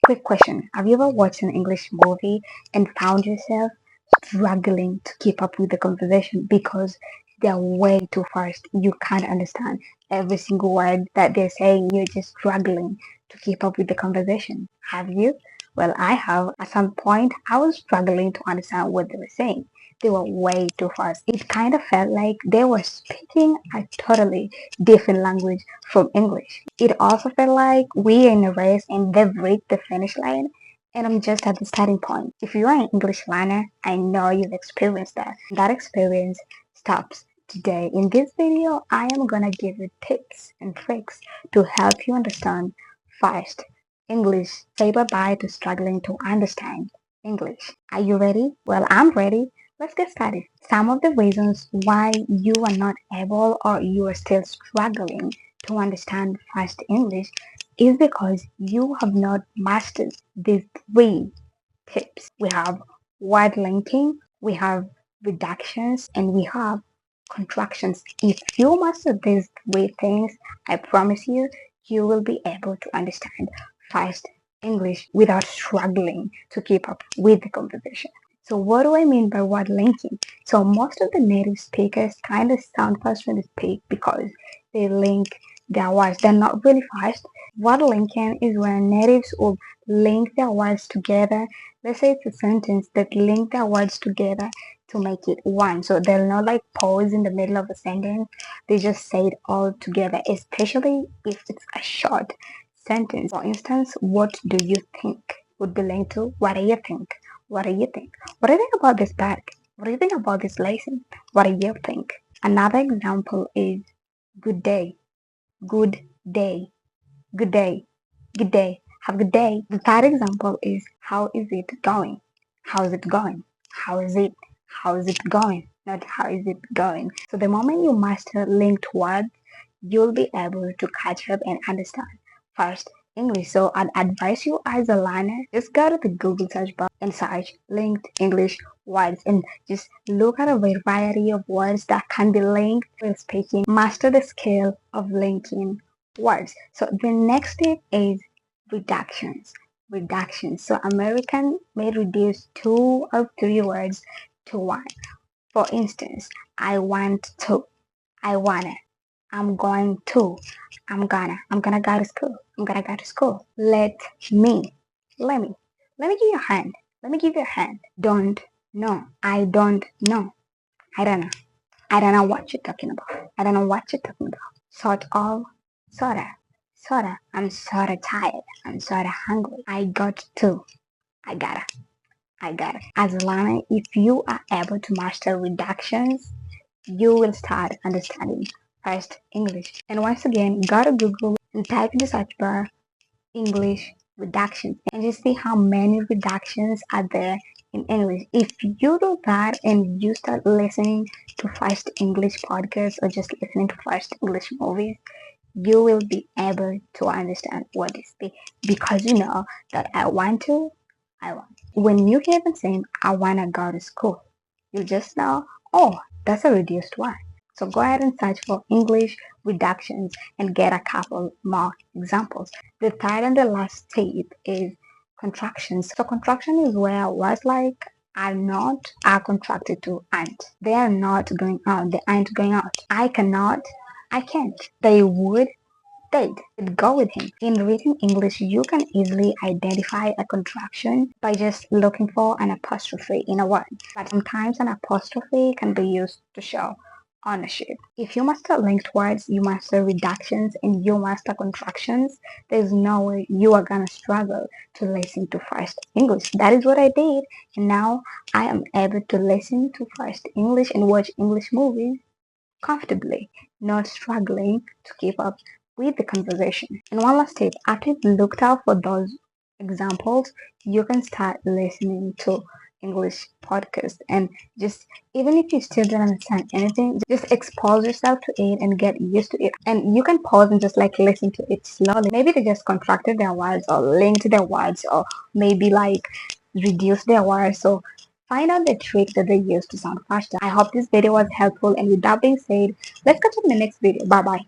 Quick question. Have you ever watched an English movie and found yourself struggling to keep up with the conversation because they're way too fast? You can't understand every single word that they're saying. You're just struggling to keep up with the conversation. Have you? Well, I have. At some point, I was struggling to understand what they were saying. They were way too fast. It kind of felt like they were speaking a totally different language from English. It also felt like we're in a race and they've reached the finish line and I'm just at the starting point. If you're an English learner, I know you've experienced that. That experience stops today. In this video, I am gonna give you tips and tricks to help you understand fast English. Say bye-bye to struggling to understand English. Are you ready? Well, I'm ready. Let's get started. Some of the reasons why you are not able or you are still struggling to understand fast English is because you have not mastered these three tips. We have word linking, we have reductions, and we have contractions. If you master these three things, I promise you, you will be able to understand fast English without struggling to keep up with the conversation. So what do I mean by word linking? So most of the native speakers kind of sound fast when they speak because they link their words. They're not really fast. Word linking is when natives will link their words together. Let's say it's a sentence that link their words together to make it one. So they'll not like pause in the middle of a sentence. They just say it all together, especially if it's a short sentence. For instance, what do you think would be linked to what do you think? What do you think? What do you think about this bag? What do you think about this lesson? What do you think? Another example is good day, good day, good day, good day. Have a good day. The third example is how is it going? How is it going? How is it? How is it going? Not how is it going. So the moment you master linked words, you'll be able to catch up and understand first English. So I'd advise you as a learner, just go to the Google search bar and search linked English words and just look at a variety of words that can be linked when speaking. Master the skill of linking words. So the next step is reductions. Reductions. So American may reduce two or three words to one. For instance, I want to, I wanna, I'm going to, I'm gonna go to school, I'm gonna go to school. Me, let me, let me give you a hand, let me give you a hand. Don't know, I don't know, I don't know, I don't know what you're talking about, I don't know what you're talking about. Sort of, sorta, sorta, I'm sorta tired, I'm sorta hungry. I got to, I gotta, I got it. As a learner, if you are able to master reductions, you will start understanding fast English. And once again, go to Google and type in the search bar English reductions and just see how many reductions are there in English. If you do that and you start listening to fast English podcasts or just listening to fast English movies, you will be able to understand what they speak because you know that I want to, I want. When you hear them saying, I want to go to school, you just know, oh, that's a reduced one. So go ahead and search for English reductions and get a couple more examples. The third and the last tip is contractions. So contraction is where words like are not are contracted to aren't. They are not going out. They aren't going out. I cannot. I can't. They would. They'd. It'd go with him. In written English, you can easily identify a contraction by just looking for an apostrophe in a word. But sometimes an apostrophe can be used to show ownership. If you master linked words, you master reductions, and you master contractions, there's no way you are gonna struggle to listen to fast English. That is what I did, and now I am able to listen to fast English and watch English movies comfortably, not struggling to keep up with the conversation. And one last tip, after you've looked out for those examples, you can start listening to English podcasts and just even if you still don't understand anything, just expose yourself to it and get used to it. And you can pause and just like listen to it slowly. Maybe they just contracted their words or linked their words or maybe like reduced their words. So find out the trick that they use to sound faster. I hope this video was helpful and with that being said, let's catch up in the next video. Bye bye.